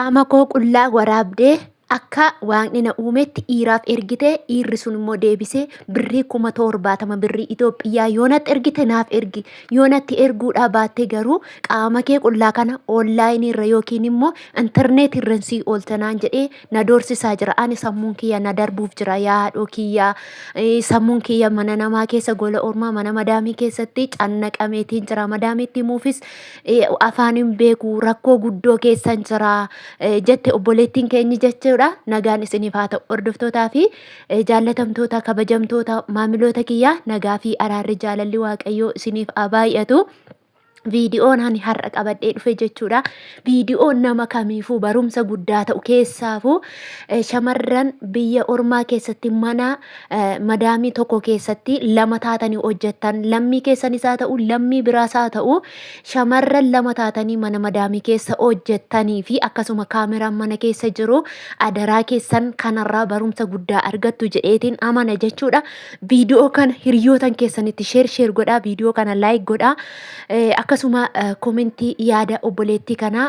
qaama koo qullaa waraabdee akka waaqni na uumetti dhiiraaf ergite dhiirri sun immoo deebisee birrii 17,000 birrii Itoophiyaa yoonatti ergite naaf ergi yoonatti erguudhaa baatte garuu qaama kee qullaa kana onlaayinii irra yookiin immoo intarneet irra sii ooltanaan jedhee na doorsisaa jira. Ani sammuun kiyya na darbuuf jira yaadhoo kiyya sammuun kiyya mana namaa keessa gola ormaa mana madaamii keessatti cannaqameetiin jira. Madaamitti muufis afaan hin beeku rakkoo guddoo keessan jira jette obboleettiin keenya jechuudha. Nagaan isiniif haa ta'u hordoftootaa fi jaallatamtoota kabajamtoota maamiloota kiyyaa nagaa fi araarri jaalalli waaqayyoo isiniif haa baay'atu. Viidiyoon ani har'a qabadhee dhufe jechuudha. Viidiyoon nama kamiifuu barumsa guddaa ta'u keessaafuu shamarran biyya ormaa keessatti mana madaamii tokko keessatti lama taatanii hojjettan lammii keessanis haa ta'u lammii biraas haa ta'u shamarran lama taatanii mana madaamii keessa hojjettanii fi akkasuma kaameraan mana keessa jiru adaraa keessan kanarraa barumsa guddaa argattu jedheetiin amana jechuudha. Viidiyoo kana hiriyootan keessanitti sheer godhaa viidiyoo kana laayik godhaa. Akkasuma komentii yaada obboleettii kanaa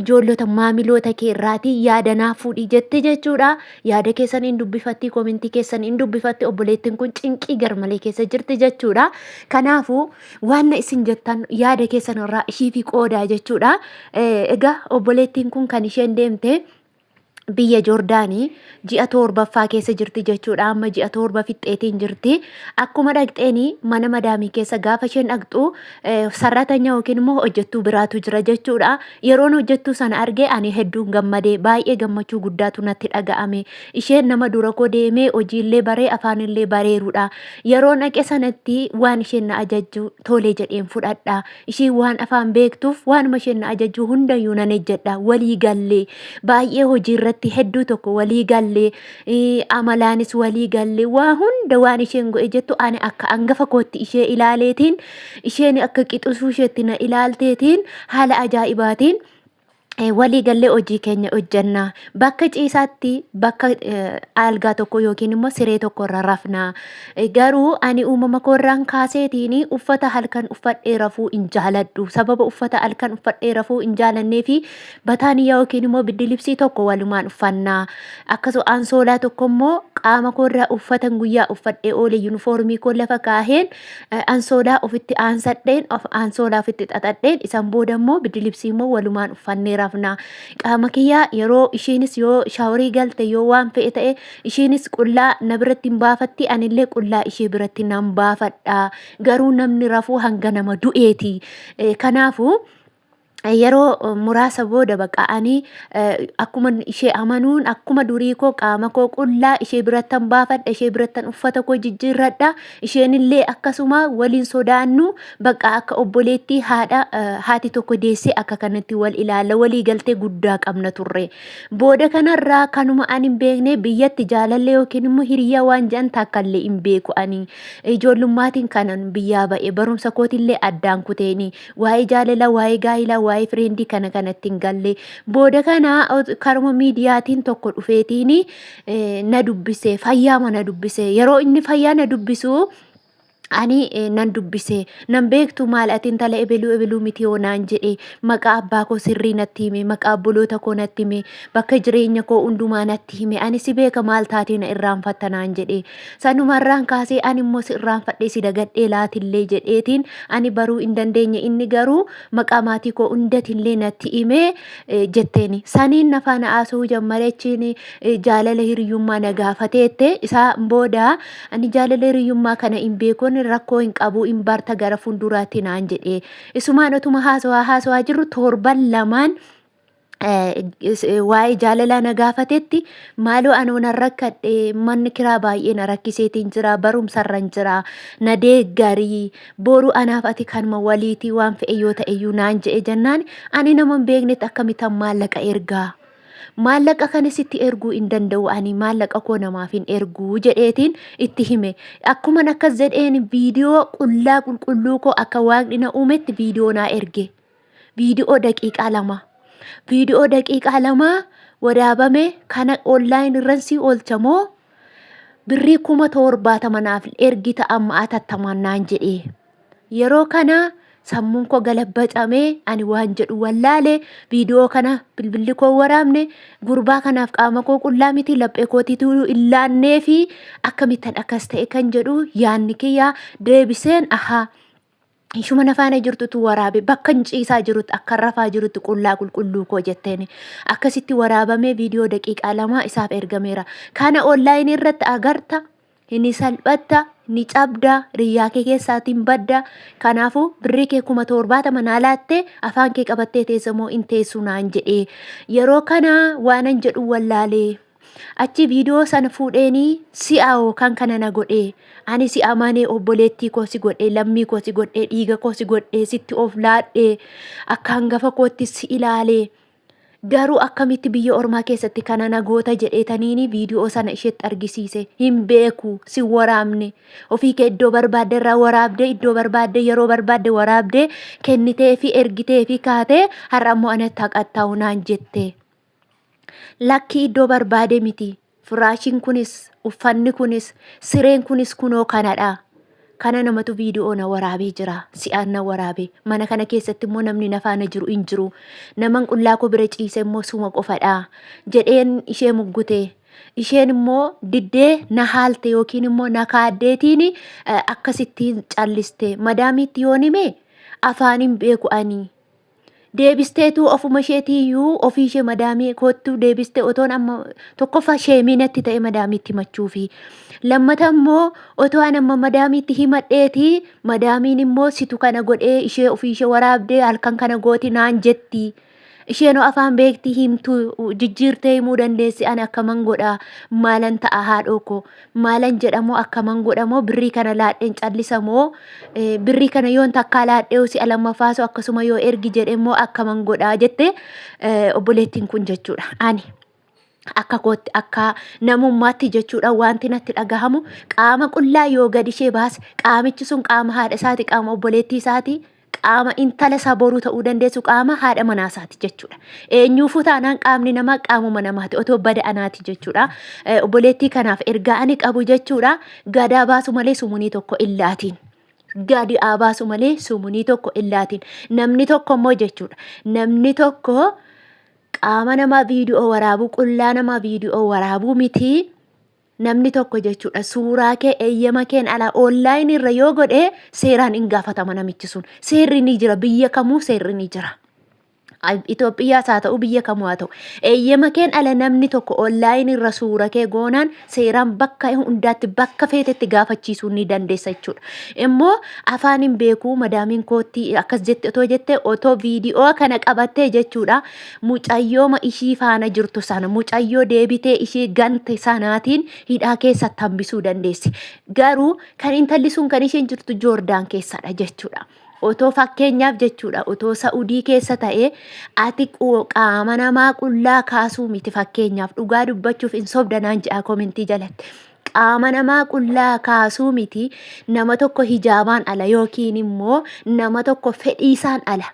ijoollota maamiloota keerraatii yaada naa fuudhii jette jechuudha. Yaada keessan hin dubbifatti komentii keessan hin dubbifatti obboleettiin kun cinqii garmalee keessa jirti jechuudha. Kanaafuu waan isin jettan yaada keessan irraa ishiifi qoodaa jechuudha. Egaa obboleettiin kun kan isheen deemte biyya Joordaanii ji'a torbaffaa keessa jirti jechuudha. Amma ji'a torba fixxeetiin jirti. Akkuma dhaqxeeni mana madaamii keessa gaafa isheen dhaqxu sarratanya yookiin immoo hojjettuu biraatu jira jechuudha. Yeroon hojjettuu sana argee ani hedduun gammadee baay'ee gammachuu guddaatu natti dhaga'ame. Isheen nama dura koo deemee hojiillee baree afaanillee bareeruudha. Yeroo dhaqe sanatti waan isheen na ajajju tolee jedheen fudhadha. Isheen waan afaan beektuuf waanuma isheen na ajajju hundayyuu nan ejjedha. Walii gallee baay'ee hojiirra hedduu tokko walii gallee amalaanis walii gallee waa hunda waan isheen go'e jettu ani akka hangafa kootti ishee ilaaleetiin isheen akka qixusuu isheetti na ilaalteetiin haala ajaa'ibaatiin walii gallee hojii keenya hojjannaa bakka ciisaatti bakka algaa tokko yookiin immoo siree tokko irra rafnaa. Garuu ani uumama koorraan kaaseetiin uffata halkan uffadhee rafuu hin jaaladhu. Sababa uffata halkan uffadhee rafuu hin jaalannee fi bataaniyaa yookiin immoo biddilibsii tokko walumaan uffannaa. Akkasuma ansoolaa tokko immoo qaama koorraa uffatan guyyaa uffadhee oole yuunifoormii koo lafa kaaheen ansoolaa ofitti aansadheen ansoolaa ofitti xaxadheen isan booda immoo biddilibsii immoo walumaan uffannee rafna. Qaama kiyyaa yeroo isheenis yoo shaaworii galte yoo waan fe'e ta'e isheenis qullaa na biratti hin baafatti anillee qullaa ishee biratti nan baafadha. Garuu namni rafuu hanga nama du'eeti. Kanaafuu yeroo muraasa booda baqa'anii akkuma ishee amanuun akkuma durii koo qaama koo qullaa ishee birattan baafadha ishee birattan uffata koo jijjiirradha. Isheenillee akkasuma waliin sodaannu baqa akka obboleettii haati tokko deessee akka kanatti wal ilaalla walii galtee guddaa qabna turre. Booda kanarraa kanuma ani hin beekne biyyatti jaalallee yookiin immoo hiriyaa waan jedhan taakkallee hin beeku ani ijoollummaatiin kanan biyyaa ba'e barumsa kootillee addaan kuteeni waa'ee jaalala waa'ee gaa'ilaa waa'ee friendii kanatti hin galle. Booda kana karuma miidiyaatiin tokko dhufeetiin na dubbise fayyaama na dubbise. Yeroo inni fayyaa na dubbisu ani nan dubbise nan beektu maal atiin tala ebeluu miti hoonaan jedhe maqaa abbaa koo sirrii natti hime maqaa obboloota koo natti hime bakka jireenya koo hundumaa natti hime ani si beeka maal taatee na irraanfattanaan jedhe. Sanumarraan kaasee ani immoo si irraanfadhee si dagadhee laatillee jedheetiin ani baruu hin dandeenye inni garuu maqaa maatii koo hundatillee natti hime jetteeni. Saniin nafaan haasa'uu jammareechiin jaalala hiriyyummaa na gaafateette isaa booda ani jaalala hiriyyummaa kana hin beekon rakkoo hin qabu hin barta gara fuulduraatti naan jedhe. Isumaan otuma haasawaa jirru torban lamaan waa'ee jaalalaa na gaafatetti maaloo ani na rakkadhe manni kiraa baay'ee na rakkiseetiin jira barumsarran jira na deeggarii boru anaaf ati kanuma waliitii waan fe'e yoo ta'eyyuu naan jedhe jennaan ani nama hin beeknetti akkamitan maallaqa ergaa. Maallaqa kana sitti erguu hin danda'u ani maallaqa koo namaaf hin erguu jedheetiin itti hime. Akkuma akkas jedheen viidiyoo qullaa qulqulluu koo akka waaqni na uumetti viidiyoo naa erge. Viidiyoo daqiiqaa 2. Viidiyoo daqiiqaa 2 waraabame kana online irran si oolchamoo birrii 17,000 naaf ergita amma atattamaan naan jedhee. Yeroo kana sammuun koo galabbaxamee ani waan jedhu wallaalee viidiyoo kana bilbilli koo waraabne gurbaa kanaaf qaama koo qullaa miti laphee kootiitu illaannee fi akkamittan akkas ta'e kan jedhu yaanni kiyyaa deebiseen ahaa. Ishuma nafaana jirtutu waraabe bakka hin ciisaa jirutti akka rafaa jirutti qullaa qulqulluu koo jetteen akkasitti waraabamee viidiyoo daqiiqaa 2 isaaf ergameera. Kana onlaayinii irratti agarta ni salphatta ni cabda riyyaa kee keessaatiin badda. Kanaafuu birrii kee 70 naa laattee afaan kee qabattee teessamoo hin teessu naan jedhee yeroo kana waanan jedhu wallaalee. Achi viidiyoo sana fuudheenii si'aawoo kan kana na godhee ani si amanee obboleettii koo si godhee lammii koo si godhee dhiiga koo si godhee sitti of laadhee akka hangafa kootti si ilaalee garuu akkamitti biyya ormaa keessatti kana na goota jedheetaniini viidiyoo sana isheetti argisiise hin beeku si waraabne ofii kee iddoo barbaadde irraa waraabde iddoo barbaadde yeroo barbaadde waraabde kennitee fi ergitee fi kaatee har'a ammoo anatti haqattaa'u naan jette. Lakki iddoo barbaade miti. Firaashiin kunis, uffanni kunis, sireen kunis kunoo kanadha. Kana namatu viidiyoo na waraabee jira. Si'aan na waraabee. Mana kana keessatti immoo namni nafaana jiru hin jiru. Naman qullaa koo bira ciise immoo suma qofadha. Jedheen ishee muggute. Isheen immoo diddee na haalte yookiin immoo na kaaddeetiin akkasittiin calliste. Madaamiitti yoon hime afaaniin beeku ani. Deebisteetu ofuma isheetiiyyuu ofii ishee madaamii kootu deebiste otoon amma tokkoffaa sheemiinatti ta'e madaamiitti himachuu fi lammata immoo otoo an amma madaamiitti himadheeti madaamiin immoo situ kana godhee ishee ofii ishee waraabdee halkan kana gooti naan jetti. Isheenoo afaan beektii himtu jijjiirtee himuu dandeessi ani akkaman godha maalan ta'a haadhoo koo maalan jedhamoo akkaman godhamoo birrii kana laadheen callisamoo birrii kana yoon takkaa laadhee si alammaffaasu akkasuma yoo ergi jedhemoo akkaman godha jette obboleettiin kun jechuudha. Ani akka kootti akka namummaatti jechuudha wanti natti dhagahamu qaama qullaa yoo gad ishee baase qaamichi sun qaama haadha isaati qaama obboleettii isaati. Qaama intala isaa boruu ta'uu dandeessu qaama haadha manaa isaati jechuudha. Eenyuufuu taanaan qaamni namaa qaamuma namaati otoo bada'anaati jechuudha. Obboleettii kanaaf ergaa ani qabu jechuudha. Gadaa baasu malee sumunii tokko illaatiin. Gadi baasu malee sumunii tokko illaatiin. Namni tokko immoo jechuudha. Namni tokko qaama namaa viidiyoo waraabuu qullaa namaa viidiyoo waraabuu miti. Namni tokko jechuudha suuraa kee eeyyama keen ala onlaayinii irra yoo godhe seeraan hin gaafatama namichi sun. Seerri ni jira biyya kamuu seerri ni jira. Itoophiyaas haa ta'u biyya kamuu haa ta'u eeyyama keen ala namni tokko onlaayinii irra suura kee goonaan seeraan bakka hundaatti bakka feetetti gaafachiisuu ni dandeessa jechuudha. Immoo afaanin beekuu madaamiin kootti akkas jette otoo jette otoo viidiyoo kana qabattee jechuudha mucayyooma ishii faana jirtu sana mucayyoo deebitee ishii gante sanaatiin hidhaa keessatti hambisuu dandeessi. Garuu kan intalli sun kan isheen jirtu Joordaan keessadha jechuudha. Otoo fakkeenyaaf jechuudha otoo Saa'udii keessa ta'ee ati qaama namaa qullaa kaasuu miti fakkeenyaaf dhugaa dubbachuuf hin sobdanaan jedha komentii jalatti. Qaama namaa qullaa kaasuu miti nama tokko hijaabaan ala yookiin immoo nama tokko fedhiisaan ala.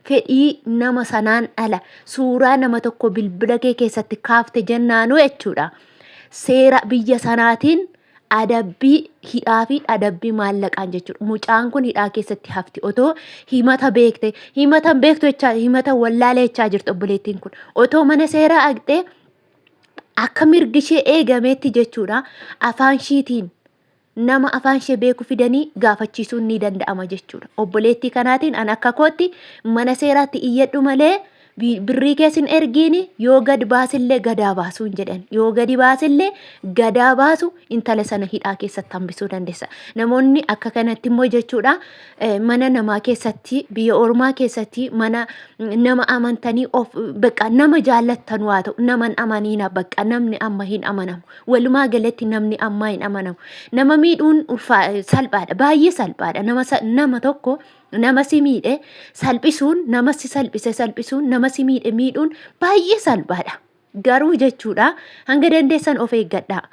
Fedhii nama sanaan ala suuraa nama tokko bilbila kee keessatti kaafte jennaanuu jechuudha. Seera biyya sanaatiin adabbii hidhaa fi adabbii maallaqaan jechuudha. Mucaan kun hidhaa keessatti hafti otoo himata beekte himata beektu jechaa himata wallaalee jechaa jirtu obboleettiin kun otoo mana seeraa dhaqxee akka mirgi ishee eegameetti jechuudha afaan ishiitiin nama afaan ishee beeku fidanii gaafachiisuun ni danda'ama jechuudha. Obboleettii kanaatiin an akka kootti mana seeraatti iyyadhu malee birrii keessin ergiini yoo gad baasillee gadaa baasuu hin jedhan yoo gadi baasillee gadaa baasu intala sana hidhaa keessatti hambisuu dandeessa. Namoonni akka kanatti immoo jechuudha mana namaa keessatti biyya ormaa keessatti mana nama amantanii of bakka nama jaallattan waa ta'u naman amaniina bakka namni amma hin amanamu walumaa galatti namni amma hin amanamu nama miidhuun salphaadha baay'ee salphaadha nama tokko nama si miidhe salphisuun nama si salphise salphisuun nama si miidhe miidhuun baay'ee salphaadha. Garuu jechuudha hanga dandeessan of eeggadhaa.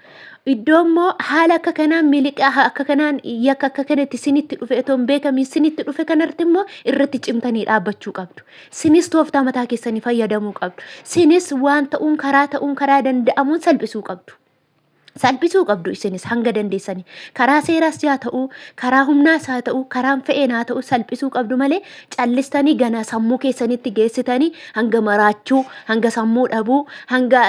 Iddoo immoo haala akka kanaan miliqaa akka kanaan yakka akka kanatti sinitti dhufe otoo hin beekamiin sinitti dhufe kanarratti immoo irratti cimtanii dhaabbachuu qabdu. Sinis tooftaa mataa keessanii fayyadamuu qabdu. Sinis waan ta'uun karaa danda'amuun salphisuu qabdu. salphisuu qabdu isinis hanga dandeessanii karaa seeraas haa ta'u karaa humnaas haa ta'u karaan fe'een haa ta'u salphisuu qabdu malee callistanii gana sammuu keessanitti geessitanii hanga maraachuu hanga sammuu dhabuu hanga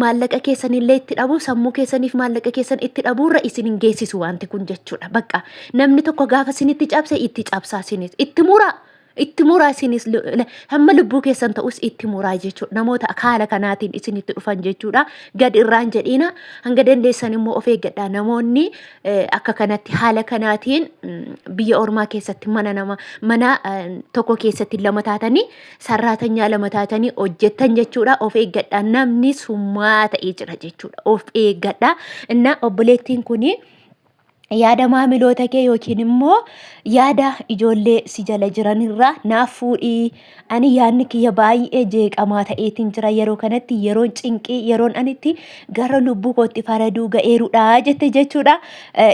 maallaqa keessanillee itti dhabuu sammuu keessaniif maallaqa keessan itti dhabuurra isin hin geessisu wanti kun jechuudha. Bakka namni tokko gaafa isinitti cabse itti cabsaa isinis itti muraa. Itti muraa isinis hamma lubbuu keessan ta'us itti muraa jechuudha. Namoota haala kanaatiin isinitti dhufan jechuudha. Gad irraan jedhiina hanga dandeessan immoo of eeggadhaa. Namoonni akka kanatti haala kanaatiin biyya ormaa keessatti mana tokko keessatti lama taatanii sarraatanyaa lama taatanii hojjettan jechuudha. Of eeggadhaa. Namni summaa ta'ee jira jechuudha. Of eeggadhaa. Inna obboleettiin kuni yaada maamiloota kee yookiin immoo yaada ijoollee si jala jiranirraa naaf fuudhii ani yaadni kiyya baay'ee jeeqamaa ta'eetiin jira yeroo kanatti yeroon cinqii yeroon anitti gara lubbuu kootti faraduu ga'eerudha jette jechuudha.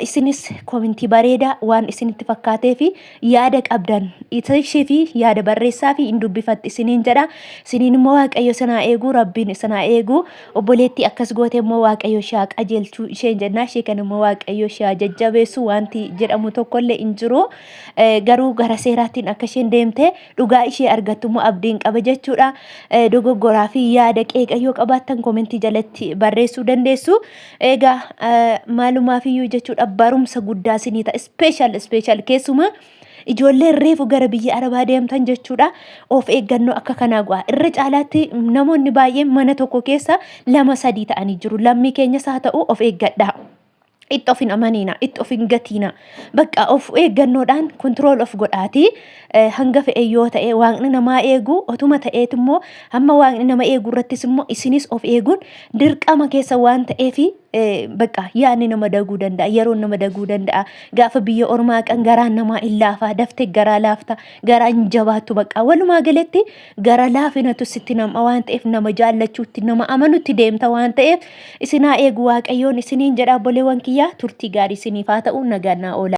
Isinis komintii bareedaa waan isinitti fakkaatee fi yaada qabdan ishee fi yaada barreessaa fi hin dubbifatti isiniin jedha. Isiniin immoo waaqayyo sanaa eeguu rabbiin sanaa eeguu obboleettii akkas goote immoo waaqayyo ishee qajeelchuu isheen jennaa ishee kan immoo waaqayyo ishee jajjabeessu wanti jedhamu tokkollee hin jiru. Garuu gara seeraatiin akka isheen deemte dhugaa ishee argattu immoo abdiin qaba jechuudha. Dogoggoraa fi yaada qeeqayyoo qabaattan komentii jalatti barreessuu dandeessu. Egaa maalumaafiyyuu jechuudha barumsa guddaa isinii ta'a special keessumaa ijoollee reefu gara biyya arabaa deemtan jechuudha. Of eeggannoo akka kanaa go'a. Irra caalaatti namoonni baay'een mana tokko keessa 2-3 ta'anii jiru. Lammii keenyas haa ta'u of eeggadhaa. Itti of hin amaniina, itti of hin gatiina. Bakka of eeggannoodhaan control of godhaati. Hanga fe'e yoo ta'e waaqni namaa eegu otuma ta'eet immoo hamma waaqni nama eegu irrattis immoo isinis of eeguun dirqama keessa waan ta'eefi bakka yaadni nama daguu danda'a, yeroon nama daguu danda'a. Gaafa biyya ormaa kan garaan namaa hin laafaa, daftee garaa laafta, garaa hin jabaattu bakka walumaa galatti gara laafinatu sitti nama waan ta'eef nama jaallachuutti nama amanutti deemta waan ta'eef isinaa eegu waaqayyoon isiniin jedha obboleewwan kiyyaa turtii gaarii isiniif haa ta'u nagaan naa oola.